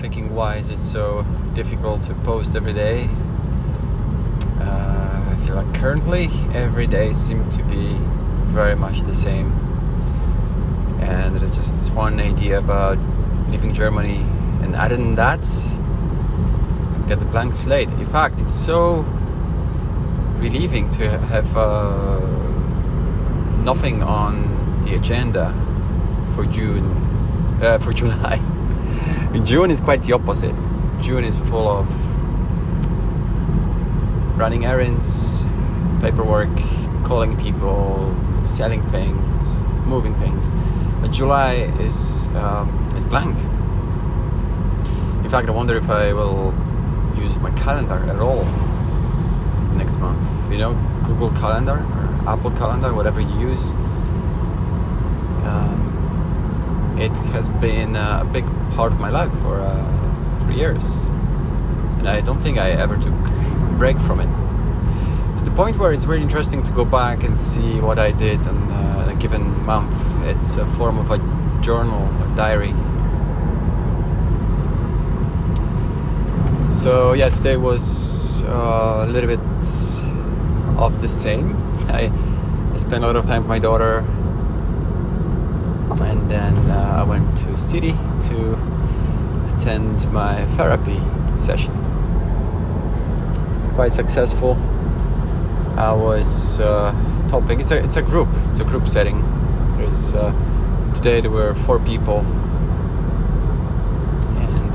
thinking, why is it so difficult to post every day? I feel like currently every day seems to be very much the same, and there's just this one idea about leaving Germany, and other than that I've got the blank slate. In fact, it's so relieving to have nothing on the agenda for July. In June is quite the opposite. June is full of running errands, paperwork, calling people, selling things, moving things. But July is blank. In fact, I wonder if I will use my calendar at all next month. You know, Google Calendar or Apple Calendar, whatever you use. It has been a big part of my life for years, and I don't think I ever took a break from it. To the point where it's really interesting to go back and see what I did on a given month. It's a form of a journal, a diary. So yeah, today was a little bit of the same. I spent a lot of time with my daughter, and then I went to city to attend my therapy session. Quite successful. I was talking. It's a group setting. There's today there were 4 people, and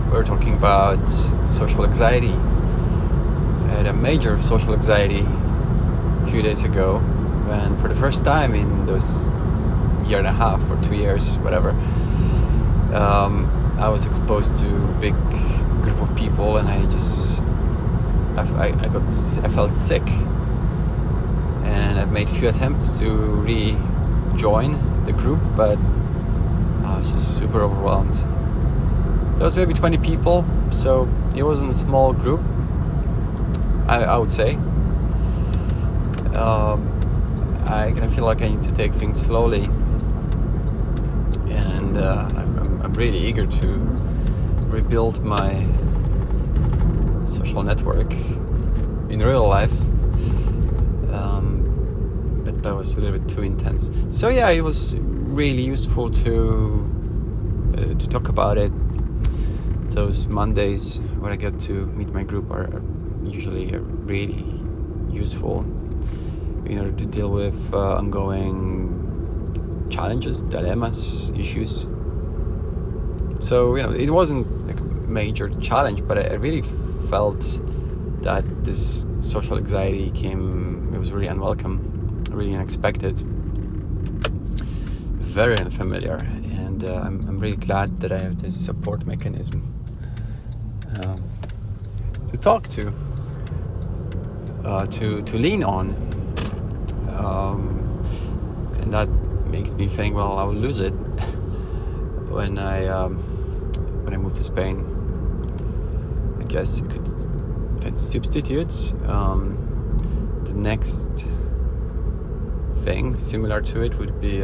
we were talking about social anxiety. I had a major social anxiety a few days ago, when for the first time in those year and a half or 2 years, whatever, I was exposed to a big group of people, and I felt sick, and I've made a few attempts to rejoin the group, but I was just super overwhelmed. There was maybe 20 people, so it wasn't a small group, I would say. I kind of feel like I need to take things slowly, and I'm really eager to rebuild my social network in real life, but that was a little bit too intense. So yeah, it was really useful to talk about it. Those Mondays when I get to meet my group are usually really useful in order to deal with ongoing challenges, dilemmas, issues. So, you know, it wasn't like a major challenge, but I really felt that this social anxiety it was really unwelcome, really unexpected, very unfamiliar, and I'm really glad that I have this support mechanism to talk to lean on, and that makes me think, well, I will lose it when I move to Spain. I guess you could substitute the next thing similar to it would be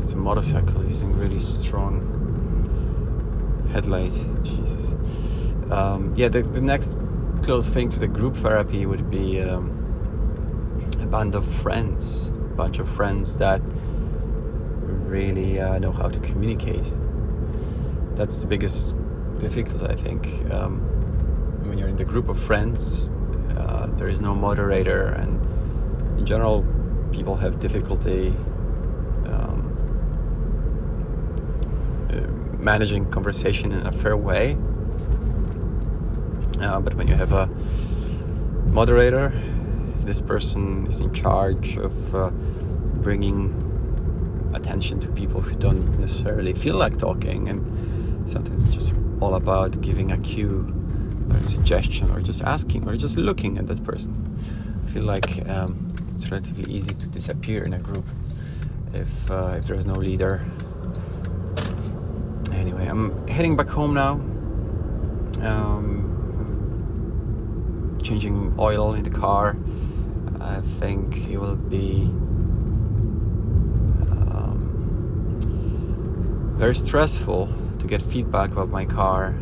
it's a motorcycle using really strong headlight. Jesus. The next close thing to the group therapy would be a bunch of friends that really know how to communicate. That's the biggest difficulty, I think. When you're in the group of friends, there is no moderator, and in general, people have difficulty managing conversation in a fair way. But when you have a moderator, this person is in charge of bringing attention to people who don't necessarily feel like talking, and sometimes it's just all about giving a cue or a suggestion, or just asking, or just looking at that person. I feel like it's relatively easy to disappear in a group if there's no leader. Anyway, I'm heading back home now. Changing oil in the car. I think it will be very stressful to get feedback about my car.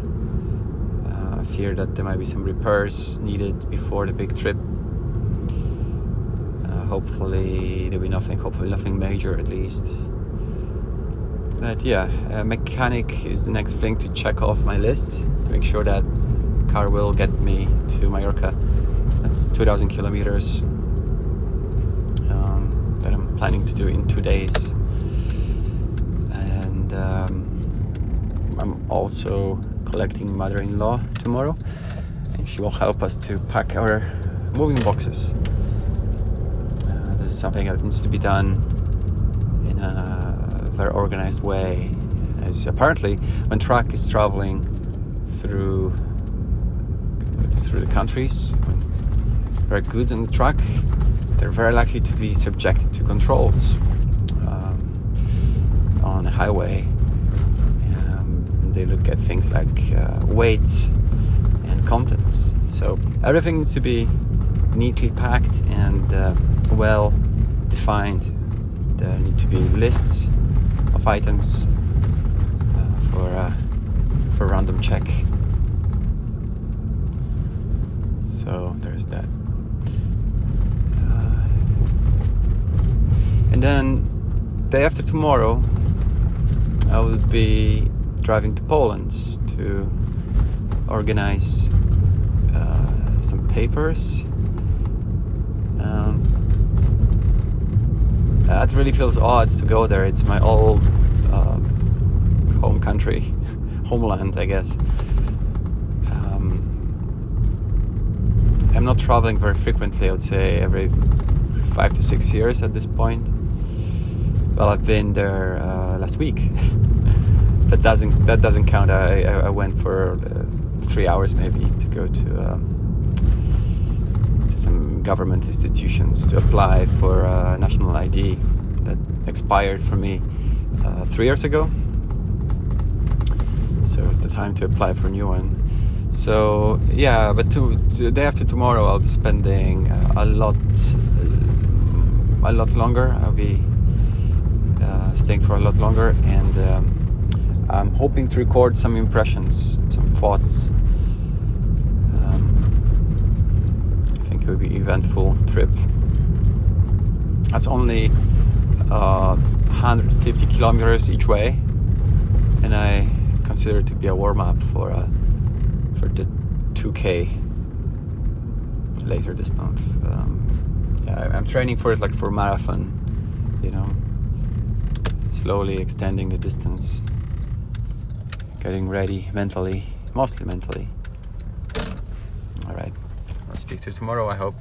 I fear that there might be some repairs needed before the big trip. Hopefully there'll be nothing major at least. But yeah, a mechanic is the next thing to check off my list to make sure that the car will get me to Mallorca. That's 2,000 kilometers that I'm planning to do in 2 days. And I'm also collecting mother-in-law tomorrow, and she will help us to pack our moving boxes. This is something that needs to be done in a very organized way, as apparently when truck is traveling through the countries, when there are goods on the truck, they're very likely to be subjected to controls on a highway. They look at things like weights and contents. So everything needs to be neatly packed and well defined. There need to be lists of items for random check. So there's that. And then day after tomorrow, I will be driving to Poland to organize some papers. That really feels odd to go there. It's my old home country, homeland, I guess. I'm not traveling very frequently. I would say every 5 to 6 years at this point. Well, I've been there last week. That doesn't count. I went for 3 hours maybe to go to some government institutions to apply for a national ID that expired for me 3 years ago. So it's the time to apply for a new one. So yeah, but the day after tomorrow, I'll be spending a lot longer. I'll be staying for a lot longer, and I'm hoping to record some impressions, some thoughts. I think it will be an eventful trip. That's only 150 kilometers each way, and I consider it to be a warm-up for the 2K later this month. I'm training for it like for a marathon, slowly extending the distance, getting ready mentally, mostly mentally. All right, I'll speak to you tomorrow, I hope.